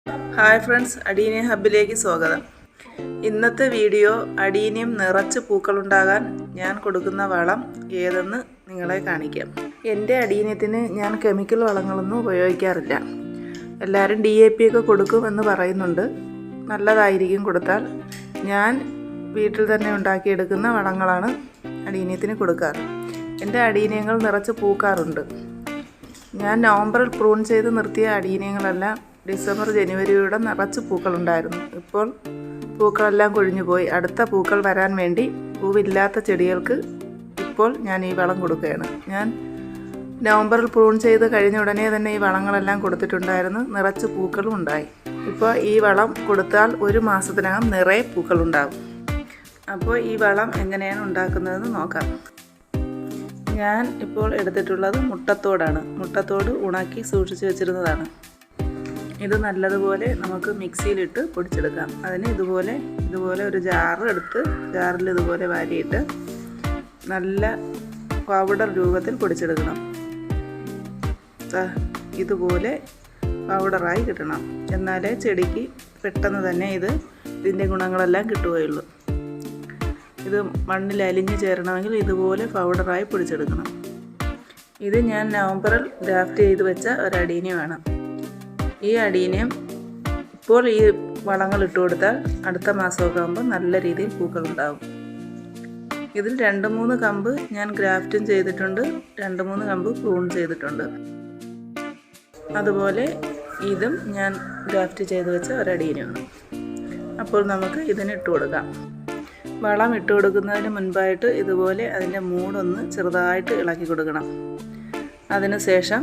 Hi friends, adenium ഹബ്ബിലേക്ക് സ്വാഗതം. ഇന്നത്തെ video adenium നിറച്ച് പൂക്കളുണ്ടാകാൻ ഞാൻ കൊടുക്കുന്ന വളം ഏതെന്ന് നിങ്ങളെ കാണിക്കാം. എൻ്റെ അഡീനിയത്തിന് ഞാൻ കെമിക്കൽ വളങ്ങളൊന്നും ഉപയോഗിക്കാറില്ല. എല്ലാവരും DAP ഒക്കെ കൊടുക്കുമെന്ന് പറയുന്നുണ്ട്. നല്ലതായിരിക്കും കൊടുത്താൽ. ഞാൻ വീട്ടിൽ തന്നെ ഉണ്ടാക്കിയെടുക്കുന്ന വളങ്ങളാണ് അഡീനിയത്തിന് കൊടുക്കാറ്. എൻ്റെ അഡീനിയങ്ങൾ നിറച്ച് പൂക്കാറുണ്ട്. ഞാൻ നവംബറിൽ പ്രൂൺ ചെയ്ത് നിർത്തിയ അഡീനിയങ്ങളെല്ലാം ഡിസംബർ ജനുവരിയുടെ നിറച്ച് പൂക്കളുണ്ടായിരുന്നു. ഇപ്പോൾ പൂക്കളെല്ലാം കൊഴിഞ്ഞുപോയി. അടുത്ത പൂക്കൾ വരാൻ വേണ്ടി പൂവില്ലാത്ത ചെടികൾക്ക് ഇപ്പോൾ ഞാൻ ഈ വളം കൊടുക്കുകയാണ്. ഞാൻ നവംബറിൽ പ്രൂൺ ചെയ്ത് കഴിഞ്ഞ ഉടനെ തന്നെ ഈ വളങ്ങളെല്ലാം കൊടുത്തിട്ടുണ്ടായിരുന്നു. നിറച്ച് പൂക്കളും ഉണ്ടായി. ഇപ്പോൾ ഈ വളം കൊടുത്താൽ 1 മാസത്തിനകം നിറയെ പൂക്കളുണ്ടാകും. അപ്പോൾ ഈ വളം എങ്ങനെയാണ് ഉണ്ടാക്കുന്നതെന്ന് നോക്കാം. ഞാൻ ഇപ്പോൾ എടുത്തിട്ടുള്ളത് മുട്ടത്തോടാണ്. മുട്ടത്തോട് ഉണക്കി സൂക്ഷിച്ച് വെച്ചിരുന്നതാണ്. ഇത് നല്ലതുപോലെ നമുക്ക് മിക്സിയിലിട്ട് പൊടിച്ചെടുക്കാം. അതിന് ഇതുപോലെ ഒരു ജാറിൽ ഇതുപോലെ വാരിയിട്ട് നല്ല പൗഡർ രൂപത്തിൽ പൊടിച്ചെടുക്കണം. ഇതുപോലെ പൗഡറായി കിട്ടണം. എന്നാലേ ചെടിക്ക് പെട്ടെന്ന് തന്നെ ഇതിൻ്റെ ഗുണങ്ങളെല്ലാം കിട്ടുകയുള്ളൂ. ഇത് മണ്ണിൽ അലിഞ്ഞ് ചേരണമെങ്കിൽ ഇതുപോലെ പൗഡറായി പൊടിച്ചെടുക്കണം. ഇത് ഞാൻ നവംബറിൽ ഗ്രാഫ്റ്റ് ചെയ്ത് വെച്ച ഒരു അഡീനിയമാണ്. ഈ അഡീനിയം ഇപ്പോൾ ഈ വളങ്ങൾ ഇട്ട് കൊടുത്താൽ അടുത്ത മാസമൊക്കെ ആകുമ്പോൾ നല്ല രീതിയിൽ പൂക്കളുണ്ടാകും. ഇതിൽ 2-3 കമ്പ് ഞാൻ ഗ്രാഫ്റ്റും ചെയ്തിട്ടുണ്ട്, 2-3 കമ്പ് പ്രൂൺ ചെയ്തിട്ടുണ്ട്. അതുപോലെ ഇതും ഞാൻ ഗ്രാഫ്റ്റ് ചെയ്ത് വെച്ച ഒരു അഡീനിയമാണ്. അപ്പോൾ നമുക്ക് ഇതിന് ഇട്ട് കൊടുക്കാം. വളം ഇട്ട് കൊടുക്കുന്നതിന് മുൻപായിട്ട് ഇതുപോലെ അതിൻ്റെ മൂടൊന്ന് ചെറുതായിട്ട് ഇളക്കി കൊടുക്കണം. അതിനുശേഷം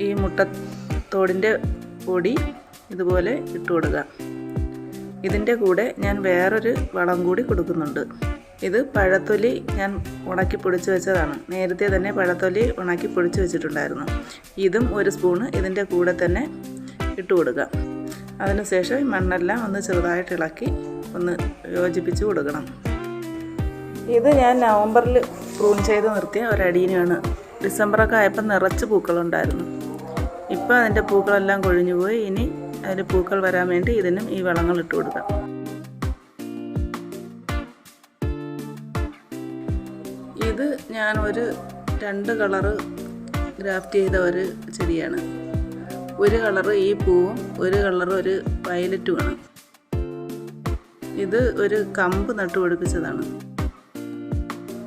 ഈ മുട്ടത്തോടിൻ്റെ പൊടി ഇതുപോലെ ഇട്ട് കൊടുക്കുക. ഇതിൻ്റെ കൂടെ ഞാൻ വേറൊരു വളം കൂടി കൊടുക്കുന്നുണ്ട്. ഇത് പഴത്തൊലി ഞാൻ ഉണക്കി പൊടിച്ച് വെച്ചതാണ്. നേരത്തെ തന്നെ പഴത്തൊലി ഉണക്കി പൊടിച്ച് വെച്ചിട്ടുണ്ടായിരുന്നു. ഇതും 1 സ്പൂണ് ഇതിൻ്റെ കൂടെ തന്നെ ഇട്ട് കൊടുക്കുക. അതിനുശേഷം മണ്ണെല്ലാം ഒന്ന് ചെറുതായിട്ട് ഇളക്കി ഒന്ന് യോജിപ്പിച്ച് കൊടുക്കണം. ഇത് ഞാൻ നവംബറിൽ പ്രൂൺ ചെയ്ത് നിർത്തിയ ഒരു അഡീനിയമാണ്. ഡിസംബറൊക്കെ ആയപ്പോൾ നിറച്ച് പൂക്കളുണ്ടായിരുന്നു. ഇപ്പോൾ അതിൻ്റെ പൂക്കളെല്ലാം കൊഴിഞ്ഞുപോയി. ഇനി അതിൽ പൂക്കൾ വരാൻ വേണ്ടി ഇതിനും ഈ വളങ്ങൾ ഇട്ട് കൊടുക്കാം. ഇത് ഞാൻ ഒരു 2 കളറ് ഗ്രാഫ്റ്റ് ചെയ്ത ഒരു ചെടിയാണ്. ഒരു കളറ് ഈ പൂവും ഒരു കളറ് ഒരു വയലറ്റുമാണ്. ഇത് ഒരു കമ്പ് നട്ടുപിടിപ്പിച്ചതാണ്.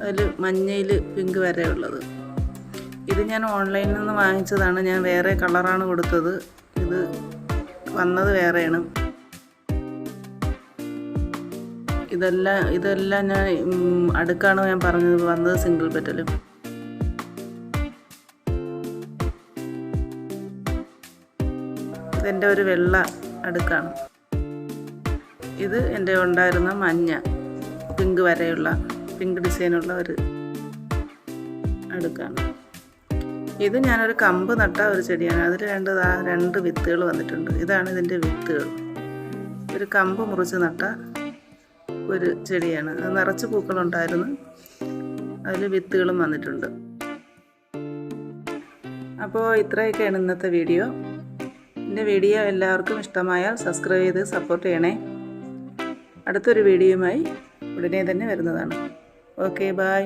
അതിൽ മഞ്ഞയിൽ പിങ്ക് വരെ ഉള്ളത്. ഇത് ഞാൻ ഓൺലൈനിൽ നിന്ന് വാങ്ങിച്ചതാണ്. ഞാൻ വേറെ കളറാണ് കൊടുത്തത്. ഇത് വന്നത് വേറെയാണ്. ഇതെല്ലാം ഞാൻ അടുക്കാണ് ഞാൻ പറഞ്ഞത്. വന്നത് സിംഗിൾ പെറ്റലും. ഇതെൻ്റെ ഒരു വെള്ള അടുക്കാണ്. ഇത് എൻ്റെ ഉണ്ടായിരുന്ന മഞ്ഞ പിങ്ക് വരെയുള്ള പിങ്ക് ഡിസൈനുള്ള ഒരു അടുക്കാണ്. ഇത് ഞാനൊരു കമ്പ് നട്ട ഒരു ചെടിയാണ്. അതിൽ 2 വിത്തുകൾ വന്നിട്ടുണ്ട്. ഇതാണ് ഇതിൻ്റെ വിത്തുകൾ. ഒരു കമ്പ് മുറിച്ച് നട്ട ഒരു ചെടിയാണ്. അത് നിറച്ച് പൂക്കളുണ്ടായിരുന്നു. അതിൽ വിത്തുകളും വന്നിട്ടുണ്ട്. അപ്പോൾ ഇത്രയൊക്കെയാണ് ഇന്നത്തെ വീഡിയോ. എൻ്റെ വീഡിയോ എല്ലാവർക്കും ഇഷ്ടമായാൽ സബ്സ്ക്രൈബ് ചെയ്ത് സപ്പോർട്ട് ചെയ്യണേ. അടുത്തൊരു വീഡിയോയുമായി ഉടനെ തന്നെ വരുന്നതാണ്. Okay, by.